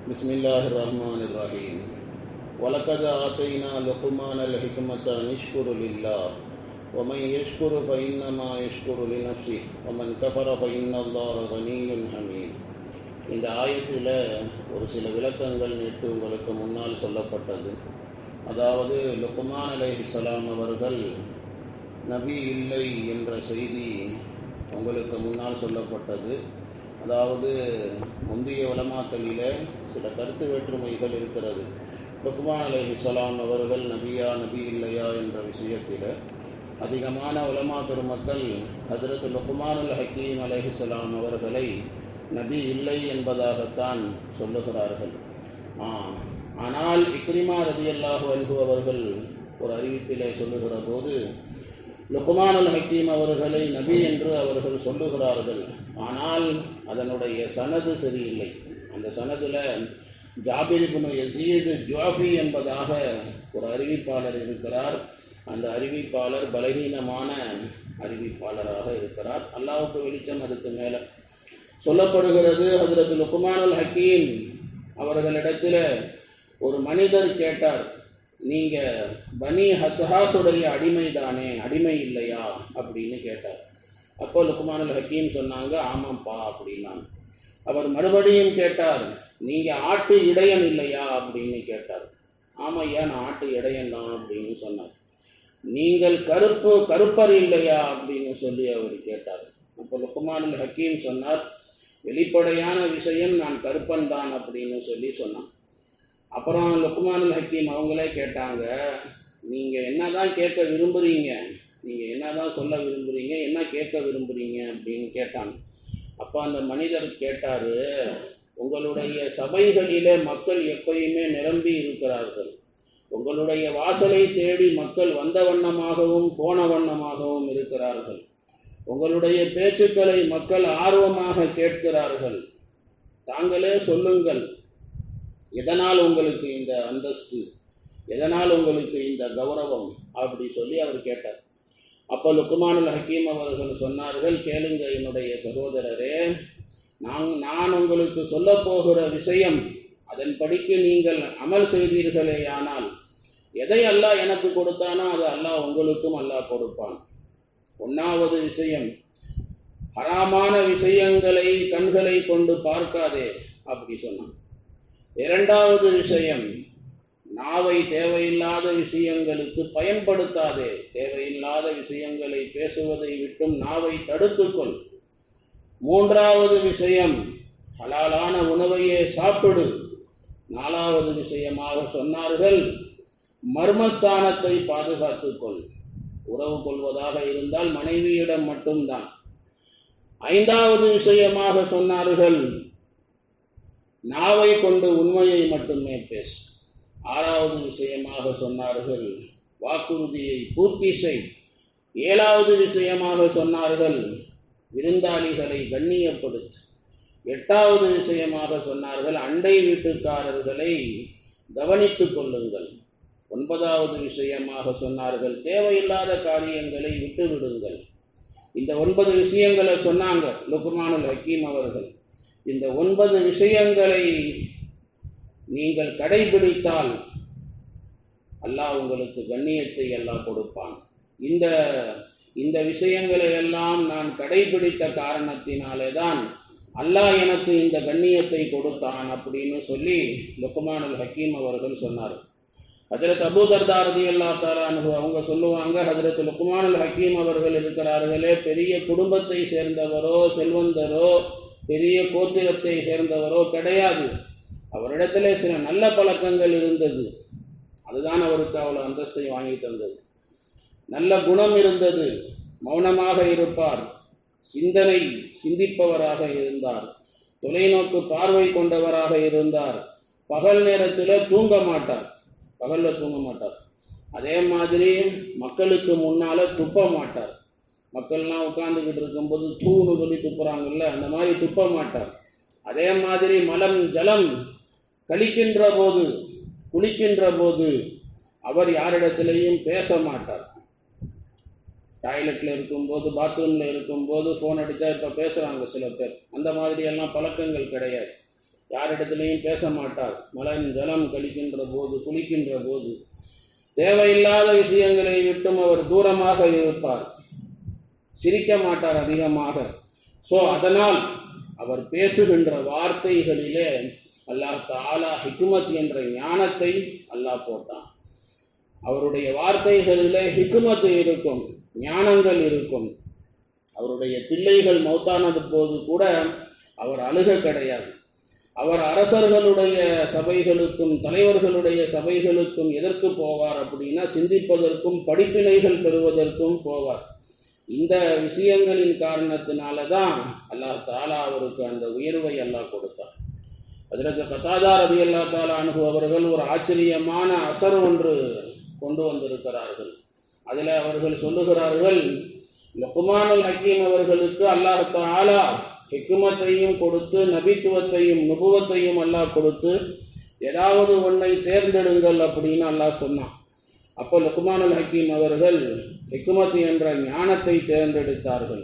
بسم الله الرحمن الرحيم ولقد آتينا لقمان الحكمة أن يشكر لله ومن يشكر فإنما يشكر لنفسه ومن كفر فإن الله غني حميد. இந்த ஆயத்தில் ஒரு சில விளக்கங்கள் நேற்று உங்களுக்கு முன்னால் சொல்லப்பட்டது. அதாவது லுக்மான் அலைஹிஸ்ஸலாம் அவர்கள் நபி இல்லை என்ற செய்தி உங்களுக்கு முன்னால் சொல்லப்பட்டது. அதாவது முந்தைய உலமாக்களில் சில கருத்து வேற்றுமைகள் இருக்கிறது. லுக்மான் அலைஹிஸ்ஸலாம் அவர்கள் நபியா நபி இல்லையா என்ற விஷயத்தில் அதிகமான உலமா பெருமக்கள் ஹஜ்ரத் லுக்மானுல் ஹக்கீம் அலைஹிஸ்ஸலாம் அவர்களை நபி இல்லை என்பதாகத்தான் சொல்லுகிறார்கள். ஆனால் இக்ரிமா ரலியல்லாஹு அன்ஹு அவர்கள் ஒரு அறிவிப்பிலே சொல்லுகிற போது லுக்மானுல் ஹக்கீம் அவர்களை நபி என்று அவர்கள் சொல்லுகிறார்கள். ஆனால் அதனுடைய சனது சரியில்லை. அந்த சனதில் ஜாபிர் இப்னு யஸீத் ஜுஅஃபி என்பதாக ஒரு அறிவிப்பாளர் இருக்கிறார். அந்த அறிவிப்பாளர் பலகீனமான அறிவிப்பாளராக இருக்கிறார். அல்லாஹ்வுக்கு வெளிச்சம் அதுக்கு மேலே சொல்லப்படுகிறது. ஹஜ்ரத் லுக்மானுல் ஹக்கீம் அவர்களிடத்தில் ஒரு மனிதர் கேட்டார், நீங்கள் பனி ஹஸ்ஹாஸுடைய அடிமை தானே, அடிமை இல்லையா அப்படின்னு கேட்டார். அப்போ லுக்மானுல் ஹக்கீம் சொன்னாங்க, ஆமாம்ப்பா அப்படின்னாங்க. அவர் மறுபடியும் கேட்டார், நீங்கள் ஆட்டு இடையன் இல்லையா அப்படின்னு கேட்டார். ஆமையா, நான் ஆட்டு இடையன் தான் அப்படின்னு சொன்னார். நீங்கள் கருப்பர் இல்லையா அப்படின்னு சொல்லி அவர் கேட்டார். அப்போ லுக்மானுல் ஹக்கீம் சொன்னார், வெளிப்படையான விஷயம் நான் கருப்பன் தான் அப்படின்னு சொல்லி சொன்னான். அப்புறம் லுக்மானுல் ஹக்கீம் அவங்களே கேட்டாங்க, நீங்கள் என்ன தான் கேட்க விரும்புகிறீங்க, நீங்கள் என்ன தான் சொல்ல விரும்புகிறீங்க, என்ன கேட்க விரும்புகிறீங்க அப்படின்னு கேட்டாங்க. அப்போ அந்த மனிதர் கேட்டார், உங்களுடைய சபைகளிலே மக்கள் எப்பயுமே நிரம்பி இருக்கிறார்கள். உங்களுடைய வாசலை தேடி மக்கள் வந்த வண்ணமாகவும் போன வண்ணமாகவும் இருக்கிறார்கள். உங்களுடைய பேச்சுக்களை மக்கள் ஆர்வமாக கேட்கிறார்கள். தாங்களே சொல்லுங்கள், எதனால் உங்களுக்கு இந்த அந்தஸ்து, எதனால் உங்களுக்கு இந்த கௌரவம் அப்படி சொல்லி அவர் கேட்டார். அப்போ லுக்மானுல் ஹக்கீம் அவர்கள் சொன்னார்கள், கேளுங்க என்னுடைய சகோதரரே, நான் உங்களுக்கு சொல்ல போகிற விஷயம் அதன்படிக்கு நீங்கள் அமல் செய்தீர்களேயானால் எதை அல்லாஹ் எனக்கு கொடுத்தானோ அதை அல்லாஹ் உங்களுக்கும் அல்லாஹ் கொடுப்பான். ஒன்றாவது விஷயம், ஹராமான விஷயங்களை கண்களை கொண்டு பார்க்காதே அப்படி சொன்னான். இரண்டாவது விஷயம், நாவை தேவையில்லாத விஷயங்களுக்கு பயன்படுத்தாதே, தேவையில்லாத விஷயங்களை பேசுவதை விட்டும் நாவை தடுத்துக்கொள். மூன்றாவது விஷயம், ஹலாலான உணவையே சாப்பிடு. நாலாவது விஷயமாக சொன்னார்கள், மர்மஸ்தானத்தை பாதுகாத்துக்கொள். உறவு கொள்வதாக இருந்தால் மனைவியிடம் மட்டும்தான். ஐந்தாவது விஷயமாக சொன்னார்கள், நாவை கொண்டு உண்மையை மட்டுமே பேசு. ஆறாவது விஷயமாக சொன்னார்கள், வாக்குறுதியை பூர்த்தி செய். ஏழாவது விஷயமாக சொன்னார்கள், விருந்தாளிகளை கண்ணியப்படுத்து. எட்டாவது விஷயமாக சொன்னார்கள், அண்டை வீட்டுக்காரர்களை கவனித்துக் கொள்ளுங்கள். ஒன்பதாவது விஷயமாக சொன்னார்கள், தேவையில்லாத காரியங்களை விட்டுவிடுங்கள். இந்த 9 விஷயங்களை சொன்னாங்க லுக்மானுல் ஹக்கீம் அவர்கள். இந்த 9 விஷயங்களை நீங்கள் கடைபிடித்தால் அல்லாஹ் உங்களுக்கு கண்ணியத்தை எல்லாம் கொடுப்பான். இந்த விஷயங்களை எல்லாம் நான் கடைபிடித்த காரணத்தினாலே தான் அல்லாஹ் எனக்கு இந்த கண்ணியத்தை கொடுத்தான் அப்படின்னு சொல்லி லுக்மானுல் ஹக்கீம் அவர்கள் சொன்னார். ஹஜ்ரத் அபூ தர்தா ரலியல்லாஹு தஆலா அன்ஹு அவங்க சொல்லுவாங்க, ஹஜ்ரத் லுக்மானுல் ஹக்கீம் அவர்கள் இருக்கிறார்களே, பெரிய குடும்பத்தை சேர்ந்தவரோ செல்வந்தரோ பெரிய கோத்திரத்தை சேர்ந்தவரோ கிடையாது. அவரிடத்துல சில நல்ல பழக்கங்கள் இருந்தது. அதுதான் அவருக்கு அவ்வளோ அந்தஸ்தை வாங்கி தந்தது. நல்ல குணம் இருந்தது. மௌனமாக இருப்பார். சிந்திப்பவராக இருந்தார். தொலைநோக்கு பார்வை கொண்டவராக இருந்தார். பகல் நேரத்தில் தூங்க மாட்டார். அதே மாதிரி மக்களுக்கு முன்னால் துப்ப மாட்டார். மக்கள்லாம் உட்கார்ந்துக்கிட்டு இருக்கும்போது தூணு சொல்லி துப்புறாங்கல்ல, அந்த மாதிரி துப்ப மாட்டார். அதே மாதிரி மலம் ஜலம் கழிக்கின்ற போது குளிக்கின்ற போது அவர் யாரிடத்திலையும் பேச மாட்டார். டாய்லெட்டில் இருக்கும்போது பாத்ரூமில் இருக்கும்போது ஃபோன் அடித்தா இப்போ பேசுகிறாங்க சில பேர், அந்த மாதிரியெல்லாம் பழக்கங்கள் கிடையாது. யாரிடத்திலையும் பேச மாட்டார். மலன் ஜலம் கழிக்கின்ற போது, குளிக்கின்ற போது தேவையில்லாத விஷயங்களை விட்டும் அவர் தூரமாக இருப்பார். சிரிக்க மாட்டார் அதிகமாக. அதனால் அவர் பேசுகின்ற வார்த்தைகளிலே அல்லாஹ் தஆலா ஹிக்மத் என்ற ஞானத்தை அல்லாஹ் போட்டான். அவருடைய வார்த்தைகளிலே ஹிக்மத் இருக்கும், ஞானங்கள் இருக்கும். அவருடைய பிள்ளைகள் மௌத்தானது போது கூட அவர் அழுக கிடையாது. அவர் அரசர்களுடைய சபைகளுக்கும் தலைவர்களுடைய சபைகளுக்கும் எதற்கு போவார் அப்படின்னா, சிந்திப்பதற்கும் படிப்பினைகள் பெறுவதற்கும் போவார். இந்த விஷயங்களின் காரணத்தினால தான் அல்லாஹ் தஆலா அவருக்கு அந்த உயர்வை அல்லாஹ் கொடுத்தார். ஹஜ்ரத் கதாதா ரலியல்லாஹு தஆலா அன்ஹு அவர்கள் ஒரு ஆச்சரியமான அசர் ஒன்று கொண்டு வந்திருக்கிறார்கள். அதில் அவர்கள் சொல்லுகிறார்கள், லுக்மானுல் ஹக்கீம் அவர்களுக்கு அல்லாஹ் தஆலா ஹிக்மத்தையும் கொடுத்து, நபித்துவத்தையும் நுபுவத்தையும் அல்லாஹ் கொடுத்து, ஏதாவது ஒன்றை தேர்ந்தெடுங்கள் அப்படின்னு அல்லாஹ் சொன்னான். அப்போ லுக்மானுல் ஹக்கீம் அவர்கள் ஹிக்மத் என்ற ஞானத்தை தேர்ந்தெடுத்தார்கள்.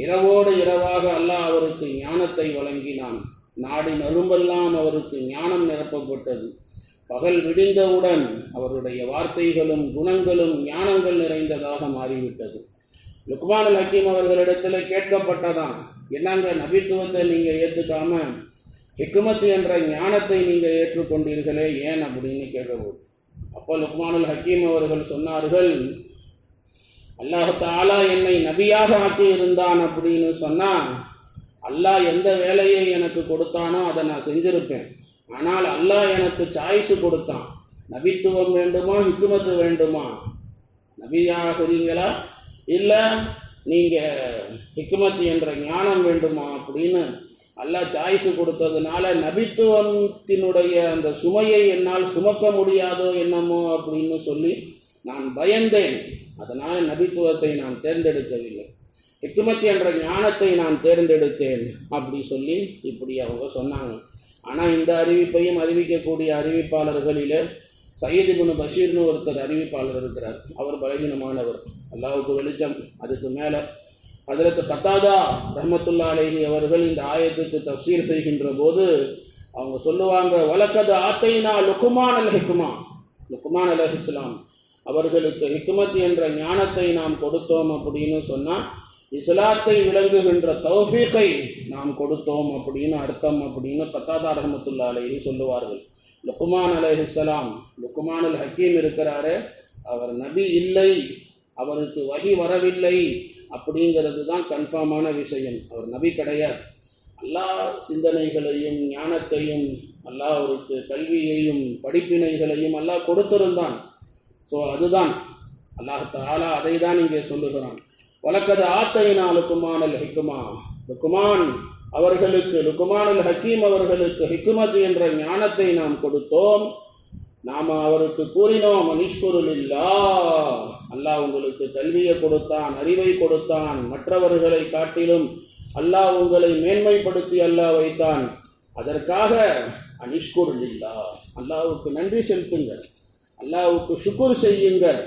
இரவோடு இரவாக அல்லாஹ் அவருக்கு ஞானத்தை வழங்கினான். நாடி நரும்பெல்லாம் அவருக்கு ஞானம் நிரப்பப்பட்டது. பகல் விடிந்தவுடன் அவருடைய வார்த்தைகளும் குணங்களும் ஞானங்கள் நிறைந்ததாக மாறிவிட்டது. லுக்மானுல் ஹக்கீம் அவர்களிடத்தில் கேட்கப்பட்டதான், என்னங்க நபித்துவத்தை நீங்கள் ஏற்றுக்காம ஹிக்மத் என்ற ஞானத்தை நீங்கள் ஏற்றுக்கொண்டீர்களே, ஏன் அப்படின்னு கேட்கப்போது. அப்போ லுக்மானுல் ஹக்கீம் அவர்கள் சொன்னார்கள், அல்லாஹ் தஆலா என்னை நபியாக ஆக்கி இருந்தான் அப்படின்னு சொன்னால், அல்லாஹ் எந்த வேலையை எனக்கு கொடுத்தானோ அதை நான் செஞ்சிருப்பேன். ஆனால் அல்லாஹ் எனக்கு சாய்ஸ் கொடுத்தான், நபித்துவம் வேண்டுமா ஹிக்மத்து வேண்டுமா, நபியாகிறீங்களா இல்லை நீங்கள் ஹிக்மத் என்ற ஞானம் வேண்டுமா அப்படின்னு அல்லாஹ் சாய்ஸ் கொடுத்ததுனால நபித்துவத்தினுடைய அந்த சுமையை என்னால் சுமக்க முடியாதோ என்னமோ அப்படின்னு சொல்லி நான் பயந்தேன். அதனால் நபித்துவத்தை நான் தேர்ந்தெடுக்கவில்லை, ஹிக்மத் என்ற ஞானத்தை நான் தேர்ந்தெடுத்தேன் அப்படி சொல்லி இப்படி அவங்க சொன்னாங்க. ஆனால் இந்த அறிவிப்பையும் அறிவிக்கக்கூடிய அறிவிப்பாளர்களில் சையத் இப்னு பஷீர்னு ஒருத்தர் அறிவிப்பாளர் இருக்கிறார். அவர் பலகீனமானவர், அல்லாஹ்வுக்கு வெளிச்சம். அதுக்கு மேலே ஹஜ்ரத் கத்தாதா ரஹ்மத்துல்லாஹி அலைஹி அவர்கள் இந்த ஆயத்துக்கு தஃசீர் செய்கின்ற போது அவங்க சொல்லுவாங்க, வலக்கத் ஆத்தைனா லுக்மான் அல் ஹிக்மா, லுக்மான் அலைஹிஸ்ஸலாம் அவர்களுக்கு ஹிக்மத் என்ற ஞானத்தை நாம் கொடுத்தோம் அப்படின்னு சொன்னால் இஸ்லாத்தை விளங்குகின்ற தௌஃபீக்கை நாம் கொடுத்தோம் அப்படின்னு அர்த்தம் அப்படின்னு கத்தாதா ரஹ்மத்துல்லாஹி அலைஹி சொல்லுவார்கள். லுக்மான் அலைஹிஸ்ஸலாம், லுக்மானுல் ஹக்கீம் இருக்கிறாரே, அவர் நபி இல்லை, அவருக்கு வஹி வரவில்லை அப்படிங்கிறது தான் கன்ஃபார்மான விஷயம். அவர் நபி கிடையாது. அல்லாஹ் சிந்தனைகளையும் ஞானத்தையும் அல்லாஹ் அவருக்கு கல்வியையும் படிப்பினைகளையும் அல்லாஹ் கொடுத்திருந்தான். அதுதான் அல்லாஹ் தஆலா அதை தான் இங்கே சொல்லுகிறான். வலக்கத் ஆத்தைனா லுக்மானுல் ஹிக்மா, லுக்மான் அவர்களுக்கு, லுக்மானுல் ஹக்கீம் அவர்களுக்கு ஹிக்மத் என்ற ஞானத்தை நாம் கொடுத்தோம். நாம் அவருக்கு கூறினோம், அனிஷ்குரு லில்லாஹ், அல்லாஹ் உங்களுக்கு கல்வியை கொடுத்தான், அறிவை கொடுத்தான், மற்றவர்களை காட்டிலும் அல்லாஹ் உங்களை மேன்மைப்படுத்தி அல்லாஹ் வைத்தான். அதற்காக அனிஷ்குரு லில்லாஹ், அல்லாஹ்வுக்கு நன்றி செலுத்துங்கள், அல்லாஹ்வுக்கு ஷுக்ர் செய்யுங்கள்.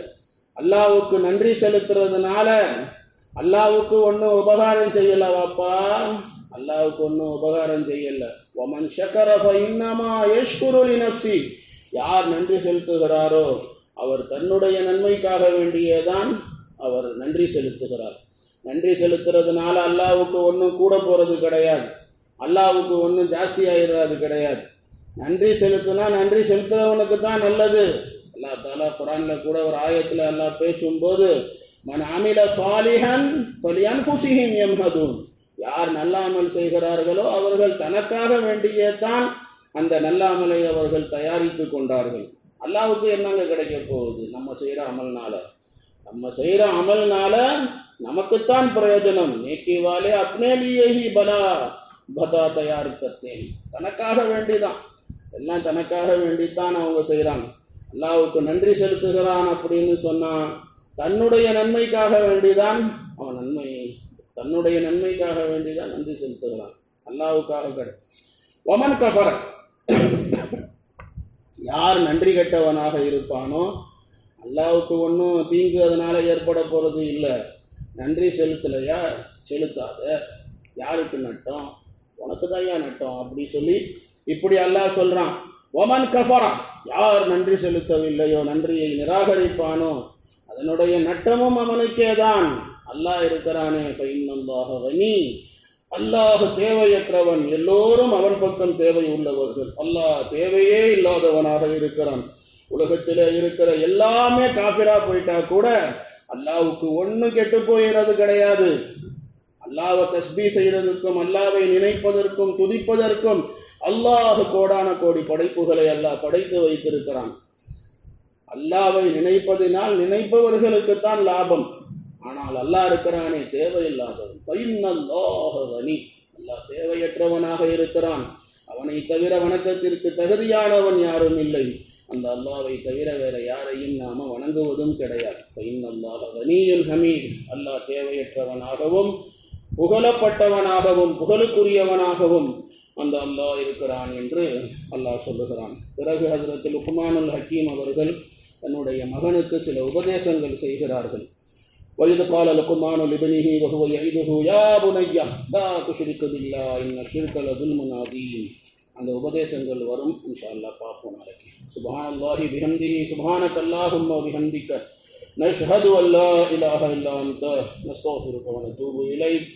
அல்லாஹ்வுக்கு நன்றி செலுத்துறதுனால அல்லாஹ்வுக்கு ஒன்றும் உபகாரம் செய்யலவாப்பா, அல்லாஹ்வுக்கு ஒன்றும் உபகாரம் செய்யல. வமன் ஷக்கர ஃபஇன்னமா யஷ்குரு லினஃப்ஸி, யார் நன்றி செலுத்துகிறாரோ அவர் தன்னுடைய நன்மைக்காக வேண்டியதான் அவர் நன்றி செலுத்துகிறார். நன்றி செலுத்துறதுனால அல்லாஹ்வுக்கு ஒன்றும் கூட போகிறது கிடையாது, அல்லாஹ்வுக்கு ஒன்றும் ஜாஸ்தி ஆகிடுறது கிடையாது. நன்றி செலுத்தினா நன்றி செலுத்துறவனுக்கு தான் நல்லது. அல்லாஹ் தஆலா குர்ஆனில் கூட ஒரு ஆயத்தில் அல்லாஹ் பேசும்போது, மன் அமில சாலிஹன் ஃபலியன்ஃபுஸிஹிம் யம்ஹதுன், யார் நல்ல அமல் செய்கிறார்களோ அவர்கள் தனக்காக வேண்டியதான் அந்த நல்ல அமலை அவர்கள் தயாரித்து கொண்டார்கள். அல்லாஹ்வுக்கு என்னங்க கிடைக்க போகுது? நம்ம செய்கிற அமல்னால, நம்ம செய்கிற அமல்னால நமக்குத்தான் பிரயோஜனம். நேக்கி வாலே அப்னே லியே ஹி பலா பதா தயார் கர்த்தேன், தனக்காக வேண்டிதான், எல்லாம் தனக்காக வேண்டித்தான் அவங்க செய்கிறாங்க. அல்லாஹ்வுக்கு நன்றி செலுத்துகிறான் அப்படின்னு சொன்னான், தன்னுடைய நன்மைக்காக வேண்டிதான் அவன் தன்னுடைய நன்மைக்காக வேண்டிதான் நன்றி செலுத்துகிறான், அல்லாஹ்வுக்காக கிடையாது. ஒமன் கஃபர, யார் நன்றி கெட்டவனாக இருப்பானோ அல்லாஹ்வுக்கு ஒன்றும் தீங்கு அதனால் ஏற்பட போகிறது இல்லை. நன்றி செலுத்தலையா, செலுத்தாத, யாருக்கு நட்டம், உனக்கு தான் ஏன் நட்டம் அப்படி சொல்லி இப்படி அல்லாஹ் சொல்றான். ஒமன் கஃபரா, யார் நன்றி செலுத்தவில்லையோ, நன்றியை நிராகரிப்பானோ, அதனுடைய நட்டமும் அவனுக்கே தான். அல்லாஹ் இருக்கிறானே, ஃபைன்னல்லாஹ கனி, அல்லாஹ் தேவையற்றவன், எல்லோரும் அவன் பக்கம் தேவை உள்ளவர்கள். அல்லாஹ் தேவையே இல்லாதவனாக இருக்கிறான். உலகத்தில் இருக்கிற எல்லாமே காஃபிரா போயிட்டா கூட அல்லாஹ்வுக்கு ஒன்றும் கெட்டு போயிறது கிடையாது. அல்லாஹ்வை தஸ்பீ செய்யறதுக்கும், அல்லாஹ்வை நினைப்பதற்கும், துதிப்பதற்கும் அல்லாஹ் கோடான கோடி படைப்புகளை அல்லாஹ் படைத்து வைத்திருக்கிறான். அல்லாஹ்வை நினைப்பதினால் நினைப்பவர்களுக்குத்தான் லாபம். ஆனால் அல்லாஹ் இருக்கிறானே தேவையில்லாதவன், ஃபைன்னல்லாஹ கனி, அல்லாஹ் தேவையற்றவனாக இருக்கிறான். அவனை தவிர வணக்கத்திற்கு தகுதியானவன் யாரும் இல்லை. அந்த அல்லாஹ்வை தவிர வேற யாரையும் நாம வணங்குவதும் கிடையாது. ஃபைன்னல்லாஹ கனியுன் ஹமீத், அல்லாஹ் தேவையற்றவனாகவும் புகழப்பட்டவனாகவும் புகழுக்குரியவனாகவும் அந்த அல்லாஹ் இருக்கிறான் என்று அல்லாஹ் சொல்லுகிறான். பிறகு ஹஜ்ரத் லுக்மானுல் ஹக்கீம் அவர்கள் தன்னுடைய மகனுக்கு சில உபதேசங்கள் செய்கிறார்கள். وَإِذْ قَالَ لُقْمَانُ لِابْنِهِ وَهُوَ يَعِظُهُ يَا بُنَيَّ لَا تُشْرِكْ بِاللَّهِ إِنَّ الشِّرْكَ لَظُلْمٌ عَظِيمٌ. அந்த உபதேசங்கள் வரும், இன்ஷா அல்லாஹ் பார்ப்போம் நாளைக்கு. சுப்ஹானல்லாஹி பிஹம்திஹி சுப்ஹானக அல்லாஹும்ம பிஹம்திக நஷ்ஹது அன் லா இலாஹா இல்லா அன்த நஸ்தக்ஃபிருக வ நதூபு இலைக்.